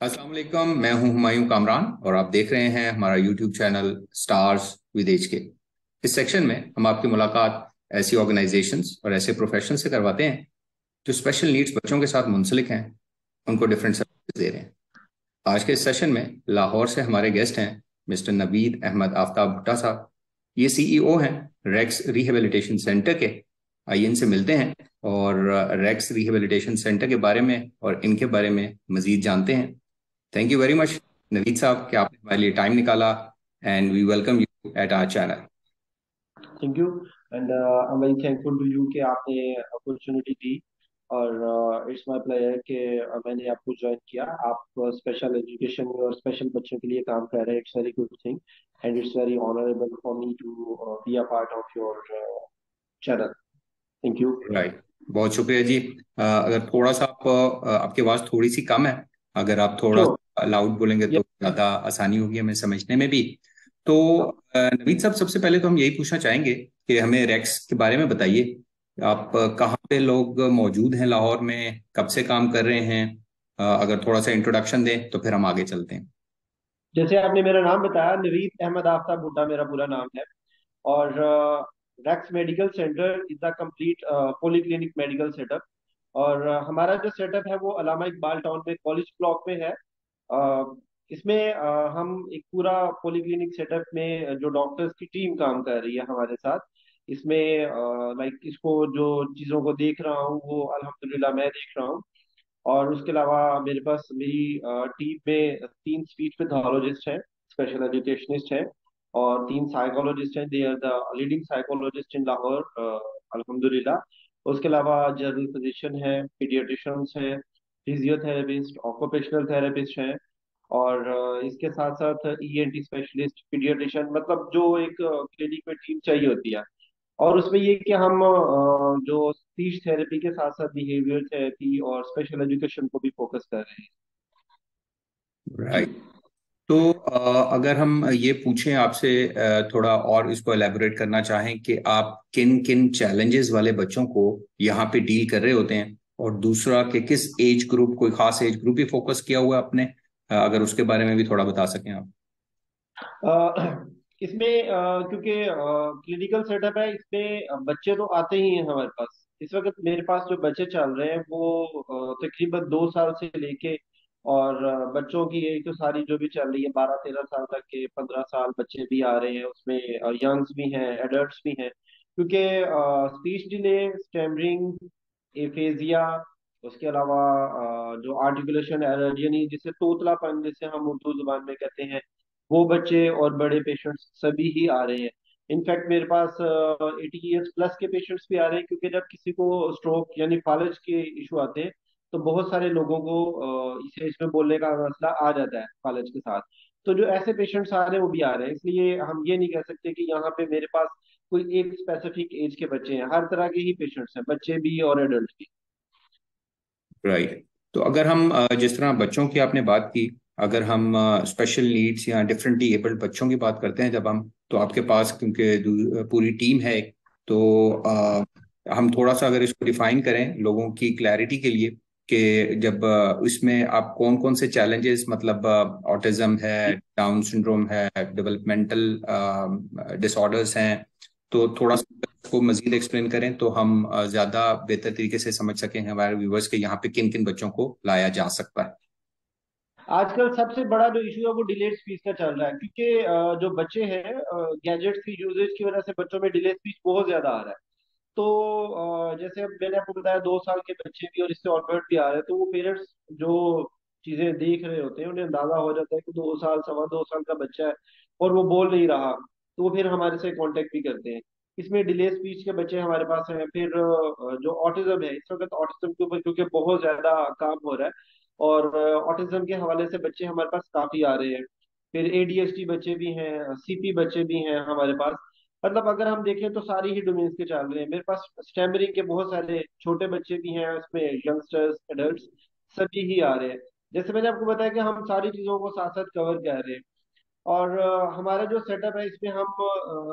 अस्सलाम वालेकुम। मैं हूं हुमायूं कामरान और आप देख रहे हैं हमारा YouTube channel stars with age के। इस सेक्शन में हम आपकी मुलाकात ऐसी ऑर्गेनाइजेशंस और ऐसे प्रोफेशन से करवाते हैं जो स्पेशल नीड्स बच्चों के साथ मुंसलिक हैं, उनको डिफरेंट सर्विस दे रहे हैं। आज के इस सेशन में लाहौर से हमारे गेस्ट हैं मिस्टर नवीद अहमद आफ्ताब भुट्टा साहब। ये सीईओ हैं रेक्स रिहेबिलिटेशन सेंटर के। आइए इनसे मिलते हैं और रेक्स रिहेबिलिटेशन सेंटर के बारे में और इनके बारे में मजीद जानते हैं। Thank you very much Naveed साहब कि आपने हमारे लिए टाइम निकाला and we welcome you at our channel. Thank you. And I am very thankful to you कि आपने अपॉर्चुनिटी दी। और इट्स माय प्लेजर कि मैंने आपको ज्वाइन किया। आप स्पेशल एजुकेशन में और स्पेशल बच्चों के लिए काम कर रहे हैं। It's very good thing and it's very honourable for me to be a part of your channel. Thank you. Right, बहुत शुक्रिया जी। अगर थोड़ा सा आपकी आवाज़ थोड़ी सी कम है, अगर आप थोड़ा श्योर। सा लाउड बोलेंगे तो ज़्यादा आसानी होगी हमें समझने में भी। तो नवीद साहब, सबसे पहले तो हम यही पूछना चाहेंगे कि हमें रेक्स के बारे में बताइए। आप कहाँ पे लोग मौजूद हैं लाहौर में, कब से काम कर रहे हैं? अगर थोड़ा सा इंट्रोडक्शन दें तो फिर हम आगे चलते हैं। जैसे आपने मेरा नाम बताया, नवीद अहमद आफ्ताब भुट्टा मेरा पूरा नाम है। और Rax medical centre is the complete polyclinic medical setup. और हमारा जो सेटअप है वो अलामा इकबाल टाउन में कॉलेज ब्लॉक में है। अ, इसमें हम एक पूरा पॉलीक्लिनिक सेटअप में जो डॉक्टर्स की टीम काम कर रही है हमारे साथ। इसमें लाइक इसको जो चीज़ों को देख रहा हूँ वो अल्हम्दुलिल्लाह मैं देख रहा हूँ। और उसके अलावा मेरे पास मेरी टीम में 3 स्पीच पैथोलॉजिस्ट हैं, स्पेशल एजुकेशनिस्ट हैं, और 3 साइकोलॉजिस्ट हैं। They are the leading psychologist in Lahore अल्हम्दुलिल्लाह। उसके अलावा जनरल फिजिशियन है, पीडियाट्रिशियंस हैं, फिजियोथेरेपिस्ट, ऑक्यूपेशनल थेरेपिस्ट हैं। और इसके साथ साथ ईएनटी स्पेशलिस्ट, पीडियाट्रिशियन, मतलब जो एक क्लिनिक में टीम चाहिए होती है। और उसमें ये कि हम जो स्पीच थेरेपी के साथ साथ बिहेवियर थेरेपी और स्पेशल एजुकेशन को भी फोकस कर रहे हैं। जी। राइट। तो अगर हम ये पूछें आपसे, थोड़ा और इसको एलेबोरेट करना चाहें कि आप किन किन चैलेंजेस वाले बच्चों को यहाँ पे डील कर रहे होते हैं, और दूसरा कि किस एज ग्रुप, कोई खास एज ग्रुप ही फोकस किया हुआ है आपने, अगर उसके बारे में भी थोड़ा बता सकें आप। इसमें क्योंकि क्लिनिकल सेटअप है, इसमें बच्चे तो आते ही हैं हमारे पास। इस वक्त मेरे पास जो बच्चे चल रहे हैं वो तकरीबन 2 साल से लेके, और बच्चों की एज तो सारी जो भी चल रही है 12-13 साल तक के, 15 साल बच्चे भी आ रहे हैं उसमें, यंग्स भी हैं, एडल्ट्स भी हैं। क्योंकि स्पीच डिले, स्टैमरिंग, एफेजिया, उसके अलावा जो आर्टिकुलेशन एरर यानी जिसे तोतलापन जिसे हम उर्दू जुबान में कहते हैं, वो बच्चे और बड़े पेशेंट्स सभी ही आ रहे हैं। इनफैक्ट मेरे पास 80 ईयर्स प्लस के पेशेंट्स भी आ रहे हैं, क्योंकि जब किसी को स्ट्रोक यानी फालज के इशू आते हैं तो बहुत सारे लोगों को इसे इसमें बोलने का मसला आ जाता है फालज के साथ। तो जो ऐसे पेशेंट्स आ रहे हैं वो भी आ रहे हैं, इसलिए हम ये नहीं कह सकते कि यहाँ पे मेरे पास कोई एक स्पेसिफिक एज के बच्चे हैं। हर तरह के ही पेशेंट्स हैं, बच्चे भी और एडल्ट भी। राइट। तो अगर हम जिस तरह बच्चों की आपने बात की, अगर हम स्पेशल नीड्स या डिफरेंटली एबल्ड बच्चों की बात करते हैं जब हम, तो आपके पास क्योंकि पूरी टीम है एक, तो हम थोड़ा सा अगर इसको डिफाइन करें लोगों की क्लैरिटी के लिए कि जब इसमें आप कौन कौन से चैलेंजेस, मतलब ऑटिज्म है, डाउन सिंड्रोम है, डेवलपमेंटल डिसऑर्डर्स हैं, तो थोड़ा सा को मजीद एक्सप्लेन करें तो हम ज्यादा बेहतर तरीके से समझ सकें हमारे व्यूवर्स के यहाँ पे किन किन बच्चों को लाया जा सकता है। आजकल सबसे बड़ा जो इशू है वो डिलेड स्पीच का चल रहा है, क्योंकि जो बच्चे हैं गैजेट्स की यूजेज की वजह से बच्चों में डिले स्पीच बहुत ज्यादा आ रहा है। तो जैसे अब मैंने आपको बताया, 2 साल के बच्चे भी और इससे ऑनवर्ड भी आ रहे हैं, तो वो पेरेंट्स जो चीजें देख रहे होते हैं उन्हें अंदाजा हो जाता है कि 2 साल, 2.25 साल का बच्चा है और वो बोल नहीं रहा, तो वो फिर हमारे से कांटेक्ट भी करते हैं। इसमें डिले स्पीच के बच्चे हमारे पास हैं। फिर जो ऑटिज्म है, इस वक्त ऑटिज्म के ऊपर क्योंकि बहुत ज्यादा काम हो रहा है, और ऑटिज्म के हवाले से बच्चे हमारे पास काफी आ रहे हैं। फिर एडीएचडी बच्चे भी हैं, सीपी बच्चे भी हैं हमारे पास। मतलब अगर हम देखें तो सारी ही डोमेन्स के चल रहे हैं मेरे पास। स्टैमरिंग के बहुत सारे छोटे बच्चे भी हैं उसमें, यंगस्टर्स, एडल्ट्स सभी ही आ रहे हैं। जैसे मैंने आपको बताया कि हम सारी चीजों को साथ साथ कवर कर रहे हैं। और हमारा जो सेटअप है इसमें हम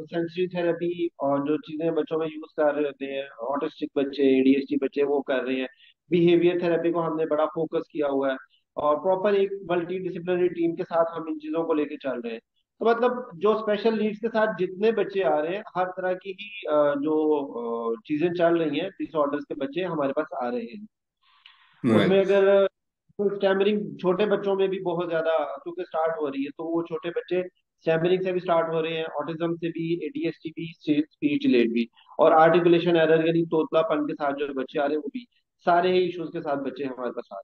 सेंसरी थेरेपी और जो चीजें बच्चों में यूज कर रहे होते हैं, ऑटिस्टिक बच्चे, एडीएचडी बच्चे वो कर रहे हैं। बिहेवियर थेरेपी को हमने बड़ा फोकस किया हुआ है। और प्रॉपर एक मल्टी डिसिप्लिनरी टीम के साथ हम इन चीजों को लेके चल रहे हैं। तो मतलब जो स्पेशल नीड्स के साथ जितने बच्चे आ रहे हैं, हर तरह की ही जो चीजें चल रही हैं, डिसऑर्डर्स के बच्चे हमारे पास आ रहे हैं। उसमें राइट। अगर स्टैमरिंग छोटे बच्चों में भी बहुत ज्यादा क्योंकि स्टार्ट हो रही है, तो वो छोटे बच्चे स्टैमरिंग से भी स्टार्ट हो रहे हैं, ऑटिज्म से भी, एडीएचडी भी, स्पीच डिलेड भी, और आर्टिकुलेशन एरर यानी तोतलापन के साथ जो बच्चे आ रहे हैं वो भी, सारे ही इश्यूज के साथ बच्चे हमारे पास आ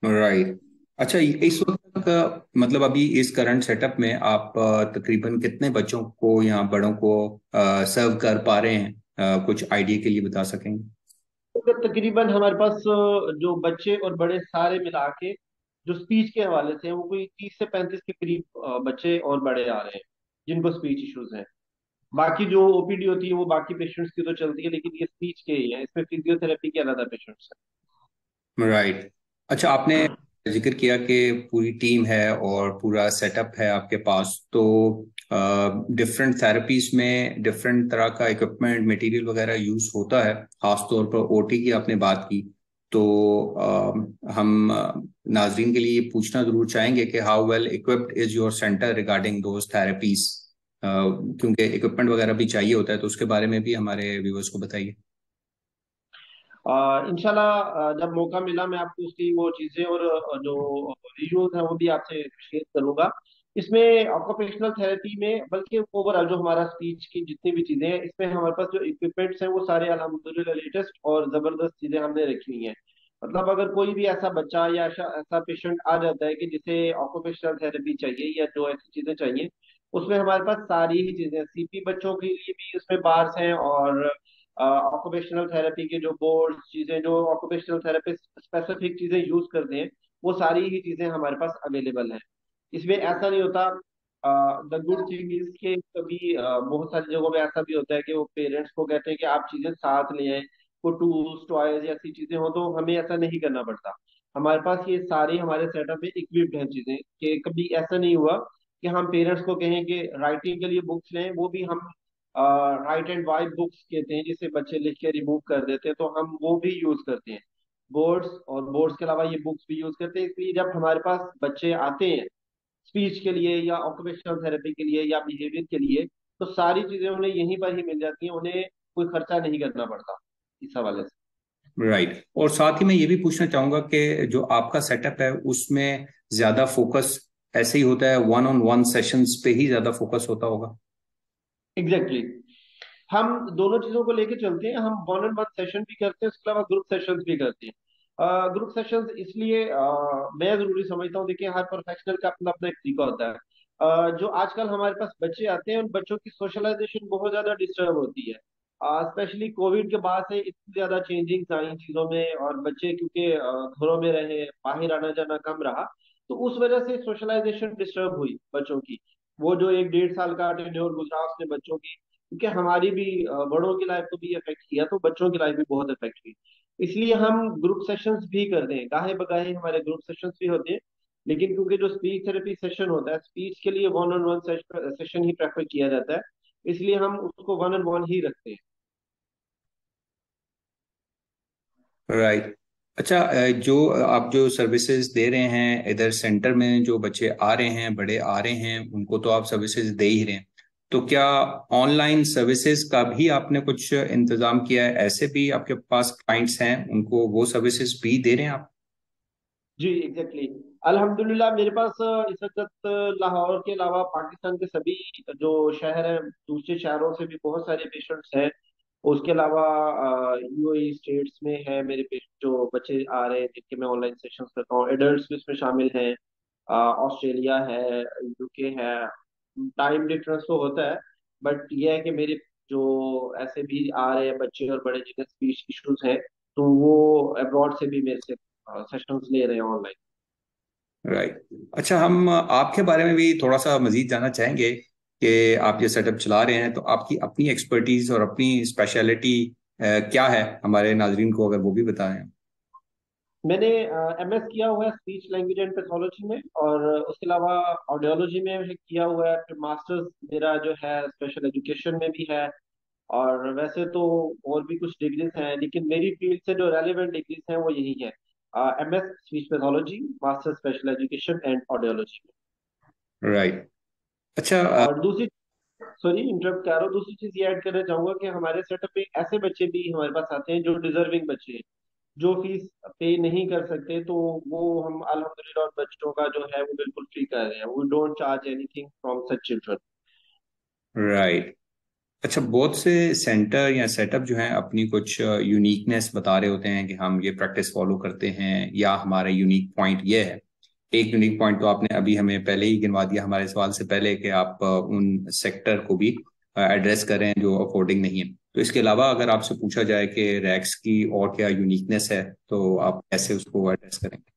राइट। अच्छा, इस वक्त तक मतलब अभी इस करंट सेटअप में आप तकरीबन कितने बच्चों को या बड़ों को सर्व कर पा रहे हैं? कुछ आइडिया के लिए बता सकेंगे? रहे हैं। तो तकरीबन हमारे पास जो बच्चे और बड़े सारे मिला के जो स्पीच के हवाले से हैं, वो कोई 30 से 35 के करीब बच्चे और बड़े आ रहे हैं जिनको स्पीच इश्यूज हैं। बाकी जो ओपीडी होती है वो बाकी पेशेंट्स की तो चलती है, लेकिन ये स्पीच के ही है, इसमें फिजियोथेरेपी के अलग पेशेंट्स राइट। अच्छा, आपने हैं। जिक्र किया कि पूरी टीम है और पूरा सेटअप है आपके पास, तो डिफरेंट थेरेपीज में डिफरेंट तरह का इक्विपमेंट मटेरियल वगैरह यूज होता है, खास तौर पर ओटी की आपने बात की। तो हम नाजरीन के लिए पूछना जरूर चाहेंगे कि how well equipped is your centre regarding those therapies, क्योंकि इक्विपमेंट वगैरह भी चाहिए होता है, तो उसके बारे में भी हमारे व्यूअर्स को बताइए। इंशाल्लाह जब मौका मिला मैं आपको उसकी वो चीजें और जो विजुअल्स हैं वो भी आपसे शेयर करूंगा। इसमें ऑक्यूपेशनल थेरेपी में, बल्कि ओवरऑल जो हमारा स्पीच की जितनी भी चीजें हैं, इसमें हमारे पास जो इक्विपमेंट्स हैं वो सारे अल्हम्दुलिल्लाह लेटेस्ट और जबरदस्त चीजें हमने रखी हुई हैं। मतलब अगर कोई भी ऐसा बच्चा या ऐसा ऐसा पेशेंट आ जाता है कि जिसे ऑक्यूपेशनल थेरेपी चाहिए या जो ऐसी चीजें चाहिए, उसमें हमारे पास सारी ही चीजें, सीपी बच्चों के लिए भी उसमें बार्स हैं, और ऑक्यूपेशनल थेरेपी के जो बोर्ड चीजें जो ऑक्यूपेशनल थेरेपिस्ट स्पेसिफिक चीजें यूज करते हैं, वो सारी ही चीजें हमारे पास अवेलेबल हैं। इसमें ऐसा नहीं होता। द गुड थिंग इज कि कभी बहुत सारी जगहों पे ऐसा भी होता है कि वो पेरेंट्स को कहते हैं कि आप चीजें साथ ले आए, को टूल्स टॉयज ऐसी चीजें हो, तो हमें ऐसा नहीं करना पड़ता। हमारे पास ये सारी हमारे सेटअप में इक्विप्ड हैं चीजें, कि कभी ऐसा नहीं हुआ कि हम पेरेंट्स को कहें कि राइटिंग के लिए बुक्स लें, वो भी हम राइट एंड वाइट बुक्स कहते हैं जिसे बच्चे लिख के रिमूव कर देते हैं, तो हम वो भी यूज करते हैं। बोर्ड्स और बोर्ड्स के अलावा ये बुक्स भी यूज करते हैं। इसलिए जब हमारे पास बच्चे आते हैं स्पीच के लिए या ऑक्यूपेशनल थेरेपी के लिए या बिहेवियर के लिए, तो सारी चीजें उन्हें यहीं पर ही मिल जाती हैं, उन्हें कोई खर्चा नहीं करना पड़ता इस हवाले से। राइट। और साथ ही मैं ये भी पूछना चाहूंगा कि जो आपका सेटअप है उसमें ज्यादा फोकस ऐसे ही होता है, वन ऑन वन सेशंस पे ही ज्यादा फोकस होता होगा? एग्जैक्टली हम दोनों चीजों को लेके चलते हैं। हम वन ऑन वन सेशन भी करते हैं, उसके अलावा ग्रुप सेशंस भी करते हैं। ग्रुप सेशंस इसलिए मैं जरूरी समझता हूँ, देखिए हर प्रोफेशनल का अपना अपना एक तरीका होता है। जो आजकल हमारे पास बच्चे आते हैं, उन बच्चों की सोशलाइजेशन बहुत ज्यादा डिस्टर्ब होती है। स्पेशली कोविड के बाद से इतनी ज्यादा चेंजिंग्स आई चीजों में, और बच्चे क्योंकि घरों में रहे, बाहर आना जाना कम रहा, तो उस वजह से सोशलाइजेशन डिस्टर्ब हुई बच्चों की। वो जो 1 डेढ़ साल का टेन्योर गुजरा उसने बच्चों की, क्योंकि हमारी भी बड़ों की लाइफ को भी इफेक्ट किया, तो बच्चों की लाइफ भी बहुत इफेक्ट हुई। इसलिए हम ग्रुप सेशंस भी करते हैं, गाहे बगाहे हमारे ग्रुप सेशंस भी होते हैं। लेकिन क्योंकि जो स्पीच थेरेपी सेशन होता है, स्पीच के लिए one on one session he prefer किया जाता है, इसलिए हम उसको वन ऑन वन ही रखते हैं। राइट। अच्छा, जो आप जो सर्विसेज दे रहे हैं इधर सेंटर में, जो बच्चे आ रहे हैं, बड़े आ रहे हैं, उनको तो आप सर्विसेज दे ही रहे हैं, तो क्या ऑनलाइन सर्विसेज का भी आपने कुछ इंतजाम किया है? ऐसे भी आपके पास क्लाइंट्स हैं, उनको वो सर्विसेज भी दे रहे हैं आप? जी एग्जैक्टली। अल्हम्दुलिल्लाह मेरे पास इस वक्त लाहौर के अलावा पाकिस्तान के सभी जो शहर हैं, दूसरे शहरों से भी बहुत सारे पेशेंट्स हैं। उसके अलावा यूएई स्टेट्स में है मेरे जो बच्चे आ रहे हैं जिनके मैं ऑनलाइन सेशंस करता हूँ, एडल्ट्स भी इसमें शामिल हैं। ऑस्ट्रेलिया है, यूके है। टाइम डिफरेंस तो होता है, बट ये है कि मेरे जो ऐसे भी आ रहे हैं बच्चे और बड़े जिनके स्पीच इश्यूज हैं, तो वो अब्रॉड से भी मेरे से सेशंस ले रहे हैं ऑनलाइन। राइट। अच्छा, हम आपके बारे में भी थोड़ा सा मजीद जानना चाहेंगे कि आप ये सेटअप चला रहे हैं, तो आपकी अपनी एक्सपर्टीज और अपनी स्पेशलिटी क्या है? हमारे नाजरीन को अगर वो भी बताएं। मैंने एमएस किया हुआ है स्पीच लैंग्वेज एंड पैथोलॉजी में, और उसके अलावा ऑडियोलॉजी में भी किया हुआ है। फिर मास्टर्स मेरा जो है स्पेशल एजुकेशन में भी है। और वैसे तो और भी कुछ डिग्रीज हैं, लेकिन मेरी फील्ड से जो रेलिवेंट डिग्रीज हैं वो यही है। MS speech pathology, master special education and audiology में। राइट। अच्छा। और दूसरी, सॉरी इंटरप्ट कर रहा हूँ, दूसरी चीज ये ऐड करना चाहूंगा कि हमारे सेटअप में ऐसे बच्चे भी हमारे पास आते हैं जो डिजर्विंग बच्चे हैं, जो फीस पे नहीं कर सकते, तो वो हम अल्हम्दुलिल्लाह उन बच्चों का जो है वो बिल्कुल फ्री कर रहे हैं। We don't charge anything from such children. Right. अच्छा, बहुत से सेंटर या सेटअप जो हैं अपनी कुछ यूनिकनेस बता रहे होते हैं कि हम ये प्रैक्टिस फॉलो करते हैं या हमारा यूनिक पॉइंट ये है। एक यूनिक पॉइंट तो आपने अभी हमें पहले ही गिनवा दिया हमारे सवाल से पहले कि आप उन सेक्टर को भी एड्रेस करें जो अफोर्डिंग नहीं है। तो इसके अलावा अगर आपसे पूछा जाए कि रैक्स की और क्या यूनिकनेस है तो आप कैसे उसको एड्रेस करेंगे?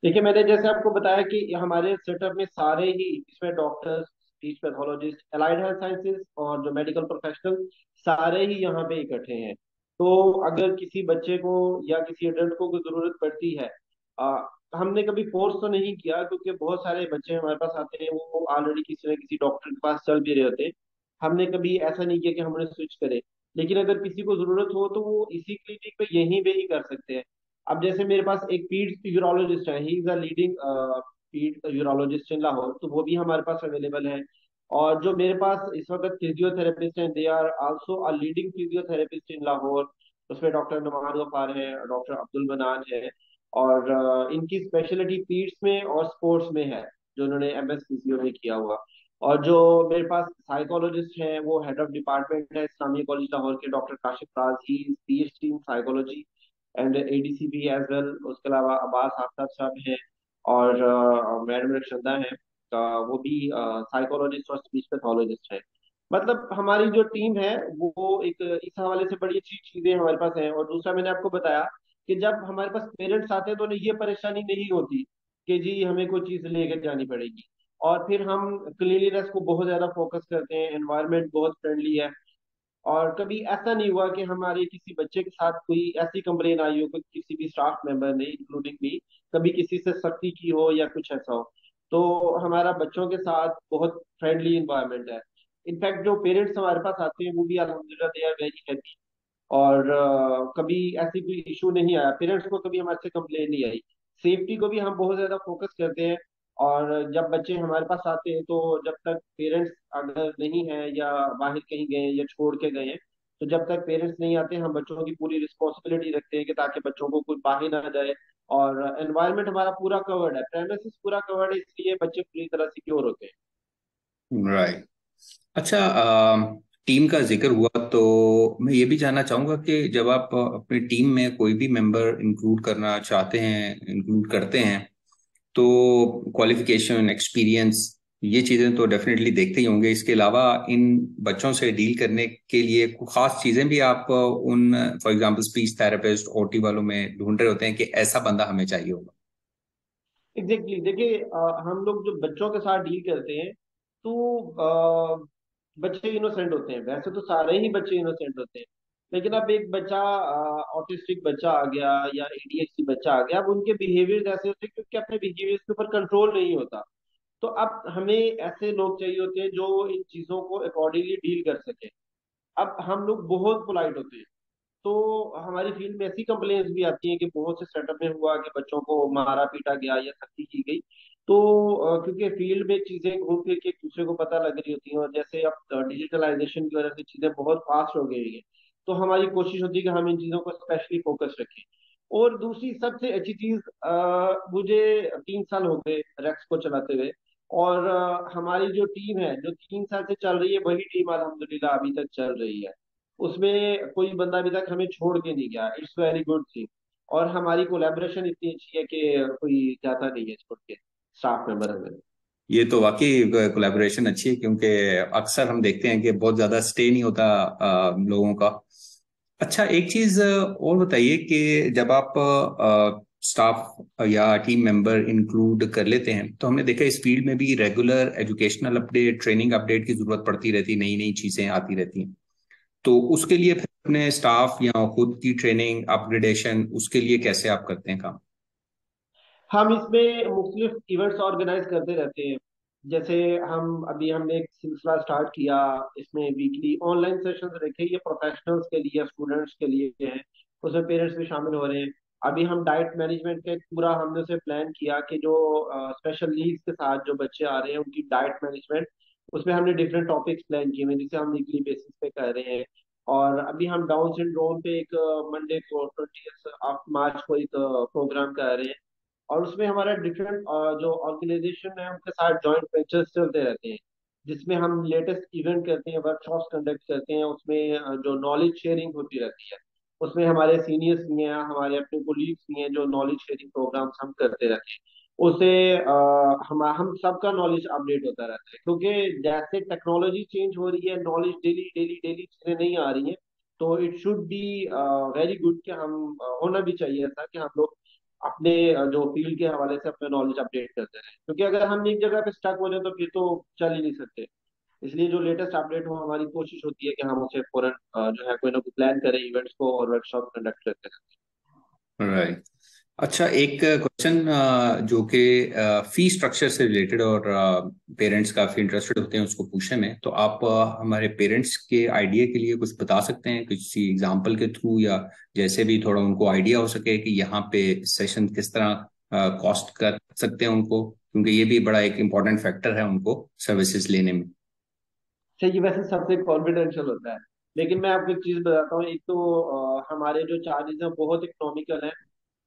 देखिए, मैंने जैसे आपको बताया कि हमारे सेटअप में सारे ही, इसमें doctors, speech pathologist, allied health sciences और जो मेडिकल प्रोफेशनल, सारे ही यहाँ पे इकट्ठे हैं। तो अगर किसी बच्चे को या किसी एडल्ट को कोई जरूरत पड़ती है, हमने कभी फोर्स तो नहीं किया, क्योंकि बहुत सारे बच्चे हमारे पास आते हैं वो ऑलरेडी किसी न किसी डॉक्टर के पास चल भी रहे होते हैं। हमने कभी ऐसा नहीं किया कि हमने स्विच करे। लेकिन अगर किसी को जरूरत हो तो वो इसी क्लिनिक पे यहीं पे ही कर सकते हैं। अब जैसे मेरे पास एक पीड यूरोलॉजिस्ट है, ही इज अ लीडिंग पीड यूरोलॉजिस्ट इन लाहौर, तो वो भी हमारे पास अवेलेबल है। और जो मेरे पास इस वक्त फिजियोथेरेपिस्ट हैं, they are also a leading physiotherapist in Lahore. उसमें डॉक्टर नुमान गफ्फार है, डॉक्टर अब्दुल मनान है। और इनकी स्पेशलिटी पीड्स में और स्पोर्ट्स में है, जो उन्होंने MS फिजियो में किया हुआ। और जो मेरे पास साइकोलॉजिस्ट हैं, वो हेड ऑफ डिपार्टमेंट है इस्लामिया कॉलेज लाहौर के, doctor Kashif Raj, he PhD in psychology and ADCP as well. उसके अलावा अब्बास आफ्ताब साहब हैं, और मैडम रक्षदा हैं, वो भी साइकोलॉजिस्ट और स्पीच पैथोलॉजिस्ट हैं। मतलब हमारी जो टीम है वो एक इस हवाले से बड़ी अच्छी चीजें हमारे पास हैं। और दूसरा, मैंने आपको बताया कि जब हमारे पास पेरेंट्स आते हैं तो उन्हें ये परेशानी नहीं होती कि जी हमें कोई चीज लेकर जानी पड़ेगी। और फिर हम क्लीनलीनेस को बहुत ज्यादा फोकस करते हैं, एनवायरनमेंट बहुत फ्रेंडली है। और कभी ऐसा नहीं हुआ कि हमारे किसी बच्चे के साथ कोई ऐसी कंप्लेन आई हो, कोई किसी भी स्टाफ मेंबर ने इंक्लूडिंग मी, कभी किसी से सख्ती की हो या कुछ ऐसा हो। तो हमारा बच्चों के साथ बहुत फ्रेंडली इन्वायरमेंट है। इनफैक्ट जो पेरेंट्स हमारे पास आते हैं वो भी अल्हम्दुलिल्लाह दे आर वेरी हैप्पी। और कभी ऐसी कोई इशू नहीं आया, पेरेंट्स को कभी हमारे से कंप्लेन नहीं आई। सेफ्टी को भी हम बहुत ज्यादा फोकस करते हैं। और जब बच्चे हमारे पास आते हैं तो जब तक पेरेंट्स अगर नहीं है या बाहर कहीं गए हैं या छोड़ के गए हैं, तो जब तक पेरेंट्स नहीं आते हम बच्चों की पूरी रिस्पॉन्सिबिलिटी रखते हैं कि ताकि बच्चों को कोई बाहर ना जाए। और एनवायरनमेंट हमारा पूरा कवर्ड है, प्रेमिसेस पूरा कवर्ड है, इसलिए बच्चे पूरी तरह सिक्योर होते हैं। राइट। अच्छा, टीम का जिक्र हुआ तो मैं ये भी जानना चाहूंगा कि जब आप अपनी टीम में कोई भी मेंबर इंक्लूड करना चाहते हैं, इंक्लूड करते हैं, तो क्वालिफिकेशन, एक्सपीरियंस, ये चीज़ें तो डेफिनेटली देखते ही होंगे। इसके अलावा इन बच्चों से डील करने के लिए कुछ खास चीज़ें भी आप उन, for example speech therapist, OT वालों में ढूंढ रहे होते हैं कि ऐसा बंदा हमें चाहिए होगा? एग्जैक्टली देखिए, हम लोग जो बच्चों के साथ डील करते हैं तो बच्चे इनोसेंट होते हैं, वैसे तो सारे ही बच्चे इनोसेंट होते हैं। लेकिन अब एक बच्चा, ऑटिस्टिक बच्चा आ गया या ADHD बच्चा आ गया, अब उनके बिहेवियर ऐसे होते हैं क्योंकि अपने बिहेवियर के ऊपर कंट्रोल नहीं होता। तो अब हमें ऐसे लोग चाहिए होते हैं जो इन चीजों को अकॉर्डिंगली डील कर सके। अब हम लोग बहुत पोलाइट होते हैं, तो हमारी फील्ड में ऐसी कंप्लेन्स भी आती हैं कि बहुत से सेटअप में हुआ कि बच्चों को मारा पीटा गया या सख्ती की गई। तो क्योंकि फील्ड में चीजें घूम फिर के एक दूसरे को पता लग रही होती हैं, और जैसे अब डिजिटलाइजेशन की वजह से चीजें बहुत फास्ट हो गई हैं, तो हमारी कोशिश होती है कि हम इन चीजों को स्पेशली फोकस रखें। और दूसरी सबसे अच्छी चीज, मुझे 3 साल हो गए रेक्स को चलाते हुए। और हमारी जो टीम है जो 3 साल से चल रही है, वही टीम अल्हम्दुलिल्लाह अभी तक चल रही है। उसमें कोई बंदा अभी तक हमें छोड़ के नहीं गया, इट्स वेरी गुड थिंग। और हमारी कोलैबोरेशन इतनी अच्छी है कि कोई जाता नहीं है छोड़ के स्टाफ मेंबर हमें। ये तो वाकई कोलैबोरेशन अच्छी है, क्योंकि अक्सर हम देखते हैं कि बहुत ज्यादा स्टे नहीं होता लोगों का। अच्छा, एक चीज और बताइए कि जब आप स्टाफ या टीम मेंबर इंक्लूड कर लेते हैं तो हमने देखा इस फील्ड में भी regular educational update, training update की जरूरत पड़ती रहती है, नई नई चीजें आती रहती हैं। तो उसके लिए फिर अपने स्टाफ या खुद की ट्रेनिंग अपग्रेडेशन, उसके लिए कैसे आप करते हैं काम? हम इसमें मुख्तलिफ इवेंट्स ऑर्गेनाइज करते रहते हैं। जैसे हमने एक सिलसिला स्टार्ट किया, इसमें वीकली ऑनलाइन सेशंस रखे, ये प्रोफेशनल्स के लिए, स्टूडेंट्स के लिए हैं। उसमें पेरेंट्स भी शामिल हो रहे हैं। अभी हम डाइट मैनेजमेंट के पूरा हमने उसे प्लान किया कि जो स्पेशल नीड्स के साथ जो बच्चे आ रहे हैं उनकी डाइट मैनेजमेंट, उसमें हमने डिफरेंट टॉपिक्स प्लान किए हुए हैं, जिसे हम वीकली बेसिस पे कर रहे हैं। और अभी हम डाउन सिंड्रोम पे एक मंडे को 20 मार्च को एक प्रोग्राम कर रहे हैं। और उसमें हमारा डिफरेंट जो ऑर्गेनाइजेशन है उनके साथ जॉइंट वेंचर्स चलते रहते हैं, जिसमें हम लेटेस्ट इवेंट करते हैं, वर्कशॉप्स कंडक्ट करते हैं। उसमें जो नॉलेज शेयरिंग होती रहती है, उसमें हमारे सीनियर्स भी हैं, हमारे अपने कोलीग्स भी हैं, जो नॉलेज शेयरिंग प्रोग्राम्स हम करते रहते हैं। उससे हम सबका नॉलेज अपडेट होता रहता है, क्योंकि जैसे टेक्नोलॉजी चेंज हो रही है, नॉलेज डेली डेली डेली चीजें नहीं आ रही हैं। तो it should be very good कि हम होना भी चाहिए ऐसा कि हम लोग अपने जो फील्ड के हवाले से अपना नॉलेज अपडेट करते रहें, क्योंकि अगर हम एक जगह पे स्टक हो जाए तो फिर तो चल ही नहीं सकते। इसलिए जो लेटेस्ट अपडेट हो, हमारी कोशिश होती है कि हम उसे फौरन जो है कोई ना कोई प्लान करें इवेंट्स को और वर्कशॉप कंडक्ट करते रहें। राइट। अच्छा, एक क्वेश्चन जो कि फी स्ट्रक्चर से रिलेटेड और पेरेंट्स काफी इंटरेस्टेड होते हैं उसको पूछने में, तो आप हमारे पेरेंट्स के आइडिया के लिए कुछ बता सकते हैं किसी एग्जांपल के थ्रू, या जैसे भी थोड़ा उनको आइडिया हो सके कि यहाँ पे सेशन किस तरह कॉस्ट कर सकते हैं उनको, क्योंकि ये भी बड़ा एक इम्पोर्टेंट फैक्टर है उनको सर्विसेज लेने में। अच्छा, ये वैसे सबसे कॉन्फिडेंशियल होता है, लेकिन मैं आपको एक चीज बताता हूँ। एक तो हमारे जो चार्जेस हैं बहुत इकोनॉमिकल हैं।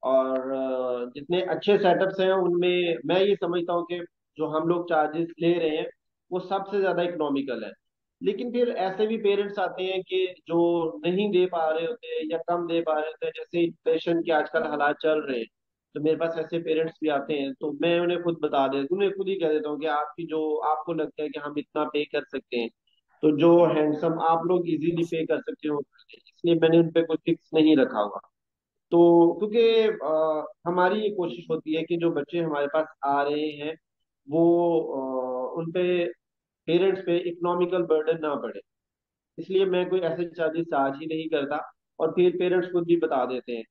और जितने अच्छे सेटअप्स हैं उनमें मैं ये समझता हूँ कि जो हम लोग चार्जेस ले रहे हैं वो सबसे ज्यादा इकोनॉमिकल है। लेकिन फिर ऐसे भी पेरेंट्स आते हैं कि जो नहीं दे पा रहे होते या कम दे पा रहे होते हैं, जैसे इन्फ्लेशन के आजकल हालात चल रहे हैं। तो मेरे पास ऐसे पेरेंट्स भी आते हैं, तो मैं उन्हें खुद बता देता उन्हें खुद ही कह देता हूँ कि आपकी जो आपको लगता है कि हम इतना पे कर सकते हैं, तो जो हैंडसम आप लोग इजीली पे कर सकते हो, इसलिए मैंने उन पे कोई फिक्स नहीं रखा हुआ। तो क्योंकि हमारी ये कोशिश होती है कि जो बच्चे हमारे पास आ रहे हैं वो उन पे पेरेंट्स पे इकोनॉमिकल बर्डन ना पड़े, इसलिए मैं कोई ऐसे चार्जेस चार्ज ही नहीं करता। और फिर पेरेंट्स खुद भी बता देते हैं।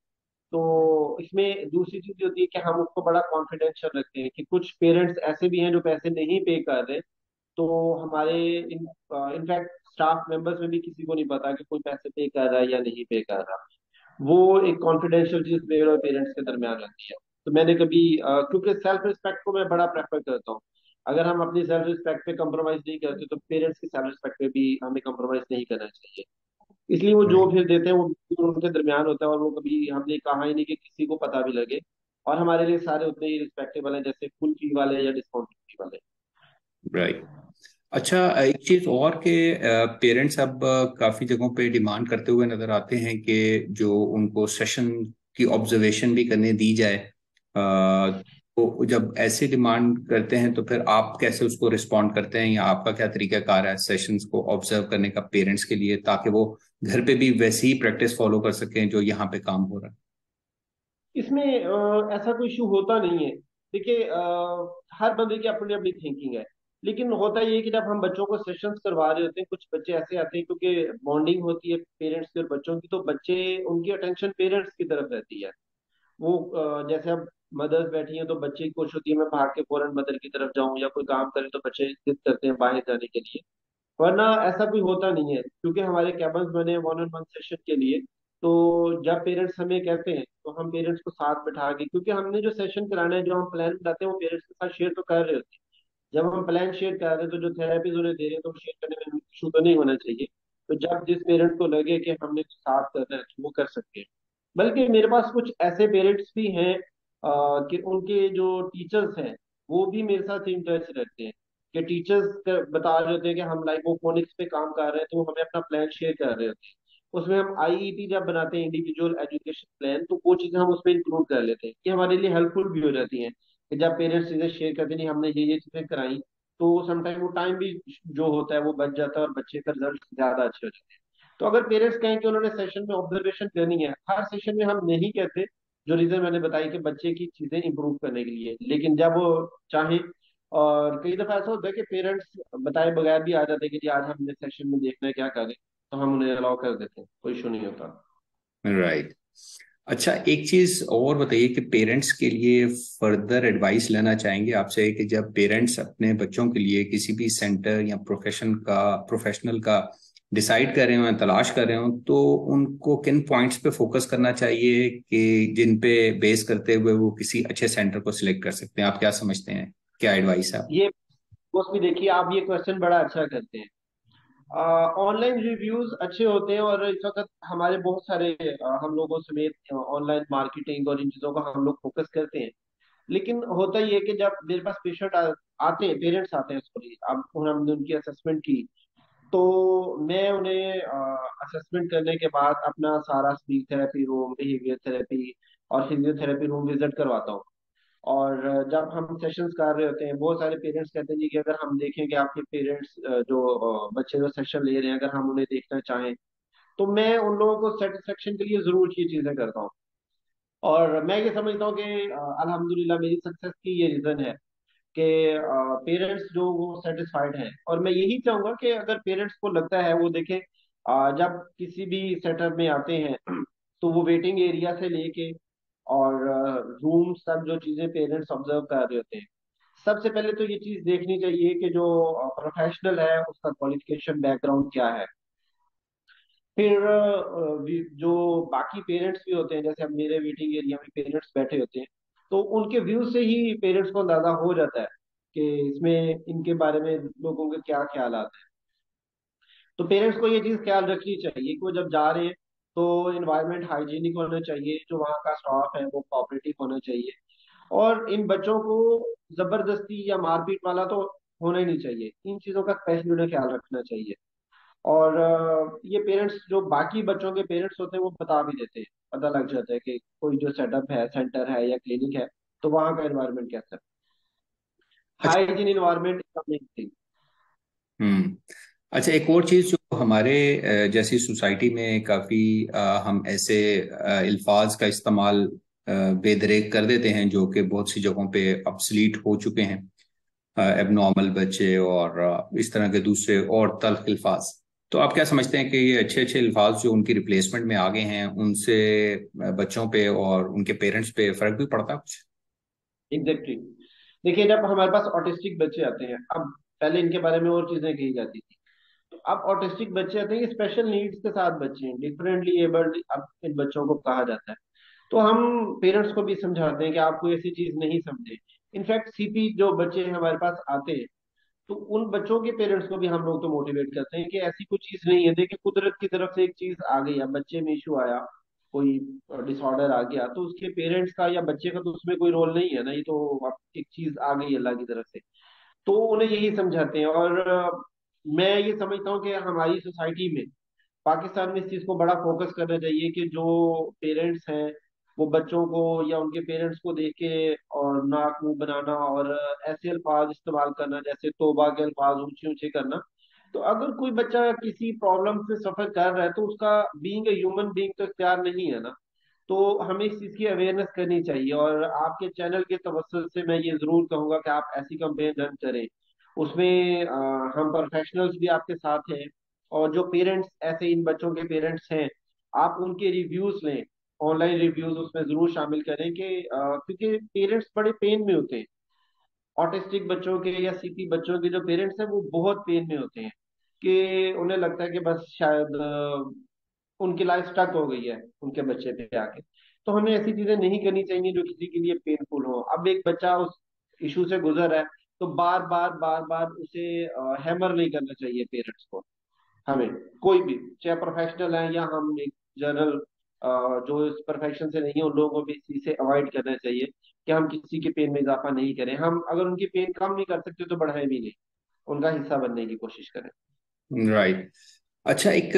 तो इसमें दूसरी चीज ये होती है कि हम उसको बड़ा कॉन्फिडेंशियल रखते हैं कि कुछ पेरेंट्स ऐसे भी हैं जो पैसे नहीं पे कर रहे। तो हमारे इनफैक्ट स्टाफ मेंबर्स में भी किसी को नहीं पता कि कोई पैसे पे कर रहा है या नहीं पे कर रहा। वो एक कॉन्फिडेंशियल चीज मेरे और पेरेंट्स के दरमियान रहती है। तो मैंने कभी क्योंकि सेल्फ रिस्पेक्ट को मैं बड़ा प्रेफर करता हूँ। अगर हम अपनी सेल्फ रिस्पेक्ट पे कंप्रोमाइज नहीं करते तो पेरेंट्स की सेल्फ रिस्पेक्ट पे भी हमें कंप्रोमाइज नहीं करना चाहिए। इसलिए वो जो फिर देते हैं वो बिल्कुल उनके दरमियान होता है, और वो कभी हमने कहा ही नहीं कि किसी को पता भी लगे। और हमारे लिए सारे उतने ही रिस्पेक्टेबल हैं, जैसे फुल फी वाले या डिस्काउंट फी वाले। राइट। अच्छा, एक चीज और के पेरेंट्स अब काफी जगहों पे डिमांड करते हुए नजर आते हैं कि जो उनको सेशन की ऑब्जर्वेशन भी करने दी जाए। तो जब ऐसी डिमांड करते हैं तो फिर आप कैसे उसको रिस्पॉन्ड करते हैं, या आपका क्या तरीकाकार है सेशंस को ऑब्जर्व करने का पेरेंट्स के लिए, ताकि वो घर पे भी वैसी ही प्रैक्टिस फॉलो कर सकें जो यहाँ पे काम हो रहा है। इसमें ऐसा कोई इशू होता नहीं है। देखिए, हर बंदे की अपनी अपनी थिंकिंग है। लेकिन होता ये है कि जब हम बच्चों को सेशंस करवा रहे होते हैं, कुछ बच्चे ऐसे आते हैं क्योंकि बॉन्डिंग होती है पेरेंट्स की और बच्चों की, तो बच्चे उनकी अटेंशन पेरेंट्स की तरफ रहती है। वो जैसे अब मदर्स बैठी हैं तो बच्चे की कोशिश होती है मैं भाग के फौरन मदर की तरफ जाऊं, या कोई काम करे तो बच्चे जिद करते हैं बाहर जाने के लिए। वरना ऐसा कोई होता नहीं है, क्योंकि हमारे कैबन्स बने वन ऑन वन सेशन के लिए। तो जब पेरेंट्स हमें कहते हैं तो हम पेरेंट्स को साथ बैठा के, क्योंकि हमने जो सेशन कराना है, जो हम प्लान बनाते हैं, वो पेरेंट्स के साथ शेयर तो कर रहे होते हैं। जब हम प्लान शेयर कर रहे हैं तो जो थेरेपीज उन्हें दे रहे हैं तो शेयर करने में इशू तो नहीं होना चाहिए। तो जब जिस पेरेंट को लगे कि हमने तो साथ करना है तो वो कर सकते हैं। बल्कि मेरे पास कुछ ऐसे पेरेंट्स भी हैं कि उनके जो टीचर्स हैं वो भी मेरे साथ इन टच रहते हैं। कि टीचर्स बता रहे होते हैं कि हम लाइक वो फोनिक्स पे काम कर रहे हैं, तो वो हमें अपना प्लान शेयर कर रहे होते हैं। उसमें हम आईईपी जब बनाते हैं, इंडिविजुअल एजुकेशन प्लान, तो वो चीजें हम उसमें इंक्लूड कर लेते हैं, कि हमारे लिए हेल्पफुल भी हो जाती हैं। कि जब पेरेंट्स चीजें शेयर करते हैं, नहीं हमने ये चीजें कराई, तो समटाइम वो टाइम भी जो होता है वो बच जाता है और बच्चे का रिजल्ट ज्यादा अच्छे हो जाते हैं। तो अगर पेरेंट्स कहें कि उन्होंने सेशन में ऑब्जर्वेशन करनी है, हर सेशन में हम नहीं कहते, जो रीजन मैंने बताई कि बच्चे की चीजें इंप्रूव करने के लिए, लेकिन जब वो चाहें। और कई दफा ऐसा होता है कि पेरेंट्स बताए बगैर भी आ जाते हैं कि जी आज हमने सेशन में देखना है क्या करें, तो हम उन्हें अलाउ कर देते हैं, कोई इशू नहीं होता। राइट। अच्छा, एक चीज और बताइए कि पेरेंट्स के लिए फर्दर एडवाइस लेना चाहेंगे आपसे कि जब पेरेंट्स अपने बच्चों के लिए किसी भी सेंटर या प्रोफेशनल का डिसाइड कर रहे हो या तलाश कर रहे हो, तो उनको किन पॉइंट्स पे फोकस करना चाहिए कि जिन पे बेस करते हुए वो किसी अच्छे सेंटर को सिलेक्ट कर सकते हैं? आप क्या समझते हैं, क्या एडवाइस है आप? ये उसमें देखिए, आप ये क्वेश्चन बड़ा अच्छा करते हैं। ऑनलाइन रिव्यूज अच्छे होते हैं, और इस वक्त हमारे बहुत सारे हम लोगों समेत ऑनलाइन मार्केटिंग और इन चीजों का हम लोग फोकस करते हैं। लेकिन होता ये है कि जब मेरे पास पेशेंट आते हैं, पेरेंट्स आते हैं, सॉरी, अब हमने उनकी असेसमेंट की, तो मैं उन्हें असेसमेंट करने के बाद अपना सारा speech therapy room, behaviour therapy और फिजियोथेरेपी रूम विजिट करवाता हूँ। और जब हम सेशंस कर रहे होते हैं, बहुत सारे पेरेंट्स कहते हैं जी कि अगर हम देखें कि आपके पेरेंट्स जो बच्चे जो सेशन ले रहे हैं, अगर हम उन्हें देखना चाहें, तो मैं उन लोगों को सेटिस्फेक्शन के लिए जरूर ये चीजें करता हूँ। और मैं ये समझता हूँ कि अल्हम्दुलिल्लाह मेरी सक्सेस की ये रीजन है कि पेरेंट्स जो वो सेटिस्फाइड हैं। और मैं यही चाहूंगा कि अगर पेरेंट्स को लगता है, वो देखें, जब किसी भी सेटअप में आते हैं तो वो वेटिंग एरिया से लेके और रूम तक जो चीजें पेरेंट्स ऑब्जर्व कर रहे होते हैं, सबसे पहले तो ये चीज देखनी चाहिए कि जो प्रोफेशनल है उसका क्वालिफिकेशन बैकग्राउंड क्या है। फिर जो बाकी पेरेंट्स भी होते हैं, जैसे अब मेरे वेटिंग एरिया में पेरेंट्स बैठे होते हैं, तो उनके व्यू से ही पेरेंट्स को अंदाजा हो जाता है कि इसमें इनके बारे में लोगों के क्या ख्याल है। तो पेरेंट्स को ये चीज ख्याल रखनी चाहिए कि वो जब जा रहे हैं तो इन्वायरमेंट हाइजीनिक होना चाहिए, जो वहाँ का स्टाफ है वो कोऑपरेटिव होना चाहिए, और इन बच्चों को जबरदस्ती या मारपीट वाला तो होना ही नहीं चाहिए। इन चीजों का स्पेशली उन्हें ख्याल रखना चाहिए। और ये पेरेंट्स जो बाकी बच्चों के पेरेंट्स होते हैं वो बता भी देते हैं, पता लग जाता है कि कोई जो सेटअप है, सेंटर है या क्लिनिक है, तो वहाँ का एनवायरनमेंट कैसा है। अच्छा। हाइजीन एनवायरनमेंट मेन हम्म। अच्छा, एक और चीज जो हमारे जैसी सोसाइटी में काफी हम ऐसे अल्फाज का इस्तेमाल बेदरेक कर देते हैं जो कि बहुत सी जगहों पे obsolete हो चुके हैं, एबनॉर्मल बच्चे और इस तरह के दूसरे और तल्ख अल्फाज। तो आप क्या समझते हैं कि ये अच्छे अच्छे अल्फाज जो उनकी रिप्लेसमेंट में आ गए हैं, उनसे बच्चों पे और उनके पेरेंट्स पे फर्क भी पड़ता है कुछ? एग्जैक्टली। देखिए, जब हमारे पास ऑटिस्टिक बच्चे आते हैं, अब पहले इनके बारे में और चीजें कही जाती थी, तो अब ऑटिस्टिक बच्चे आते हैं, ये स्पेशल नीड्स के साथ बच्चे हैं, डिफरेंटली एबल्ड अब इन बच्चों को कहा जाता है। तो हम पेरेंट्स को भी समझाते हैं कि आप कोई ऐसी चीज नहीं समझे। इनफैक्ट सीपी जो बच्चे हमारे पास आते हैं, तो उन बच्चों के पेरेंट्स को भी हम लोग तो मोटिवेट करते हैं कि ऐसी कोई चीज नहीं है। देखिए, कुदरत की तरफ से एक चीज आ गई, अब बच्चे में इशू आया, कोई डिसऑर्डर आ गया, तो उसके पेरेंट्स का या बच्चे का तो उसमें कोई रोल नहीं है ना, ये तो अब एक चीज आ गई अल्लाह की तरफ से। तो उन्हें यही समझाते हैं। और मैं ये समझता हूँ कि हमारी सोसाइटी में, पाकिस्तान में, इस चीज को बड़ा फोकस करना चाहिए कि जो पेरेंट्स हैं वो बच्चों को या उनके पेरेंट्स को देख के और नाक मुंह बनाना और ऐसे अल्फाज इस्तेमाल करना, जैसे तौबा के अल्फाज ऊंचे ऊंचे करना। तो अगर कोई बच्चा किसी प्रॉब्लम से सफर कर रहा है, तो उसका बीइंग ए ह्यूमन बीइंग तो इख्तियार नहीं है ना। तो हमें इस चीज की अवेयरनेस करनी चाहिए, और आपके चैनल के तवज्जुह से मैं ये जरूर कहूंगा कि आप ऐसी कंपेन रन करें। उसमें हम प्रोफेशनल्स भी आपके साथ हैं, और जो पेरेंट्स ऐसे इन बच्चों के पेरेंट्स हैं, आप उनके रिव्यूज लें, ऑनलाइन रिव्यूज उसमें जरूर शामिल करें कि क्योंकि पेरेंट्स बड़े पेन में होते हैं। ऑटिस्टिक बच्चों के या सीपी बच्चों के जो पेरेंट्स हैं वो बहुत पेन में होते हैं, कि उन्हें लगता है कि बस शायद उनकी लाइफ स्टक हो गई है उनके बच्चे पे आके। तो हमें ऐसी चीजें नहीं करनी चाहिए जो किसी के लिए पेनफुल हो। अब एक बच्चा उस इशू से गुजर रहा है, तो बार बार उसे हैमर नहीं करना चाहिए पेरेंट्स को। हमें, कोई भी, चाहे प्रोफेशनल है या हम एक जनरल जो इस प्रोफेशन से नहीं है, उन लोगों को भी इस चीज से अवॉइड करना चाहिए कि हम किसी के पेन में इजाफा नहीं करें। हम अगर उनकी पेन कम नहीं कर सकते तो बढ़ाएं भी नहीं, उनका हिस्सा बनने की कोशिश करें। राइट। अच्छा, एक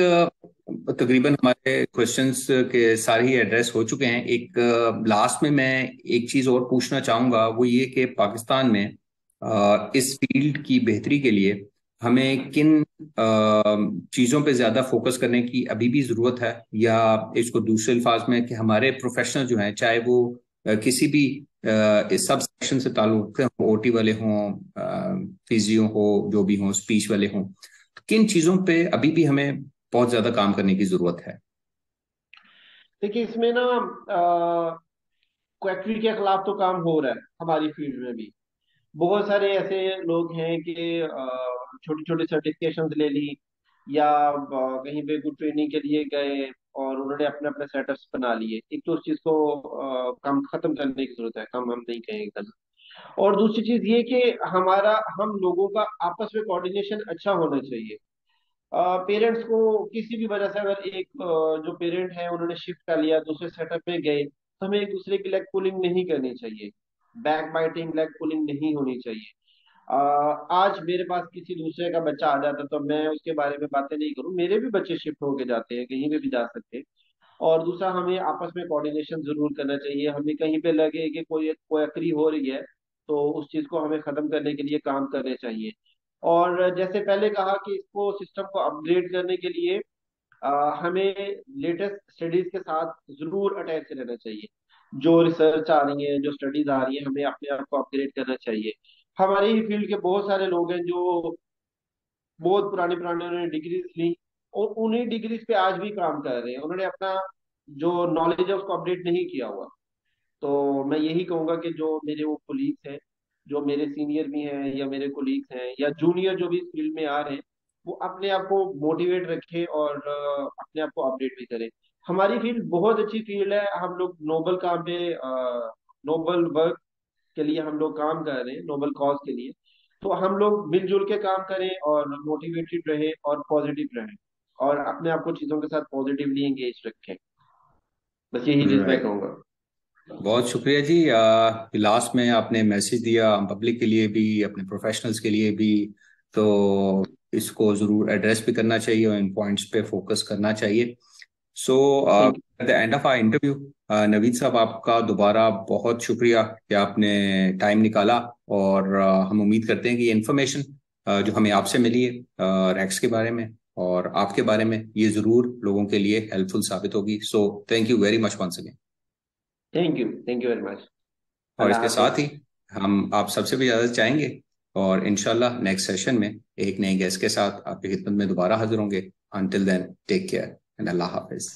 तकरीबन हमारे क्वेश्चंस के सारे ही एड्रेस हो चुके हैं। एक लास्ट में मैं एक चीज और पूछना चाहूंगा, वो ये कि पाकिस्तान में इस फील्ड की बेहतरी के लिए हमें किन चीजों पे ज्यादा फोकस करने की अभी भी जरूरत है, या इसको दूसरे अल्फाज में कि हमारे प्रोफेशनल जो हैं, चाहे वो किसी भी इस सब सेक्शन से ताल्लुक हो, ओटी वाले हों, फिजियो हो, जो भी हों, स्पीच वाले हों, किन चीजों पे अभी भी हमें बहुत ज्यादा काम करने की जरूरत है? देखिए, इसमें ना क्वैकरी के खिलाफ तो काम हो रहा है हमारी फील्ड में भी। बहुत सारे ऐसे लोग हैं कि छोटी छोटी सर्टिफिकेशंस ले ली, या कहीं पे कुछ ट्रेनिंग के लिए गए और उन्होंने अपने अपने सेटअप्स बना लिए। एक तो उस चीज को कम खत्म करने की जरूरत है, कम हम नहीं कहेंगे करना। और दूसरी चीज ये कि हमारा हम लोगों का आपस में कोऑर्डिनेशन अच्छा होना चाहिए। पेरेंट्स को किसी भी वजह से अगर एक जो पेरेंट है उन्होंने शिफ्ट कर लिया दूसरे सेटअप में गए, तो हमें एक दूसरे की लेग पुलिंग नहीं करनी चाहिए, बैक बाइटिंग लेग पुलिंग नहीं होनी चाहिए। आज मेरे पास किसी दूसरे का बच्चा आ जाता तो मैं उसके बारे में बातें नहीं करूं, मेरे भी बच्चे शिफ्ट होके जाते हैं, कहीं पे भी जा सकते हैं। और दूसरा, हमें आपस में कोऑर्डिनेशन जरूर करना चाहिए। हमें कहीं पे लगे कि कोई कोई हो रही है, तो उस चीज को हमें खत्म करने के लिए काम करने चाहिए। और जैसे पहले कहा कि इसको सिस्टम को अपग्रेड करने के लिए हमें लेटेस्ट स्टडीज के साथ जरूर अटैच रहना चाहिए। जो रिसर्च आ रही है, जो स्टडीज आ रही है, हमें अपने आप को अपग्रेड करना चाहिए। हमारे ही फील्ड के बहुत सारे लोग हैं जो बहुत पुराने पुराने उन्होंने डिग्रीज ली, और उन्हीं डिग्रीज पे आज भी काम कर रहे हैं। उन्होंने अपना जो नॉलेज है उसको अपडेट नहीं किया हुआ। तो मैं यही कहूंगा कि जो मेरे वो कोलीग्स हैं, जो मेरे सीनियर भी हैं या मेरे कोलीग्स हैं या जूनियर जो भी इस फील्ड में आ रहे हैं, वो अपने आप को मोटिवेट रखें और अपने आप को अपडेट भी करें। हमारी फील्ड बहुत अच्छी फील्ड है, हम लोग नोबल काम पे, नोबल वर्क के लिए हम लोग काम कर रहे हैं, नोबल कॉज के लिए। तो हम लोग मिलजुल के काम करें और मोटिवेटेड रहे और पॉजिटिव रहें, और अपने आप को चीजों के साथ पॉजिटिवली एंगेज रखें। बस यही चीज मैं राइट। कहूंगा। बहुत शुक्रिया जी। लास्ट में आपने मैसेज दिया पब्लिक के लिए भी, अपने प्रोफेशनल्स के लिए भी, तो इसको जरूर एड्रेस भी करना चाहिए और इन पॉइंट्स पे फोकस करना चाहिए। So thank at the end of our interview, Naveed साहब, आपका दोबारा बहुत शुक्रिया कि आपने टाइम निकाला। और हम उम्मीद करते हैं कि ये इन्फॉर्मेशन जो हमें आपसे मिली है रैक्स के बारे में और आपके बारे में, ये जरूर लोगों के लिए हेल्पफुल साबित होगी। So thank you very much once again. Thank you very much. और अल्लाह इसके साथ हाफिज। ही हम आप सबसे भी इजाजत चाहेंगे, और इंशाल्लाह नेक्स्ट सेशन में एक नए गेस्ट के साथ आपकी खिदमत में दोबारा हाजिर होंगे। Until then, take care and Allah Hafiz.